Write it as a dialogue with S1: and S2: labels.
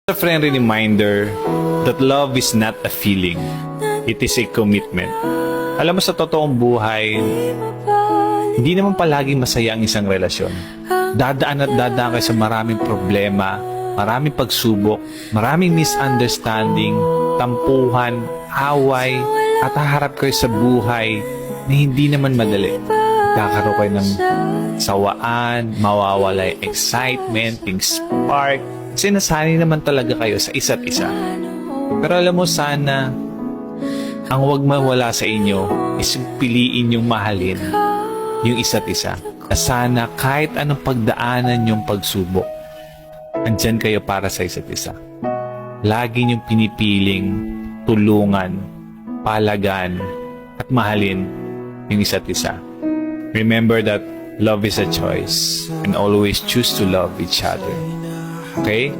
S1: A friendly reminder that love is not a feeling. It is a commitment. Alam mo, sa totoong buhay, hindi naman palaging masaya ang isang relasyon. Dadaan at dadaan kayo sa maraming problema, maraming pagsubok, maraming misunderstanding, tampuhan, away, at haharap kayo sa buhay na hindi naman madali. Kakaroon kayo ng sawaan, mawawala yung excitement, yung spark, kasi nasanay naman talaga kayo sa isa't isa. Pero alam mo, sana ang huwag mawala sa inyo is piliin yung mahalin yung isa't isa. Na sana kahit anong pagdaanan yung pagsubok, andyan kayo para sa isa't isa. Lagi niyong pinipiling tulungan, palagan, at mahalin yung isa't isa. Remember that love is a choice and always choose to love each other. Okay?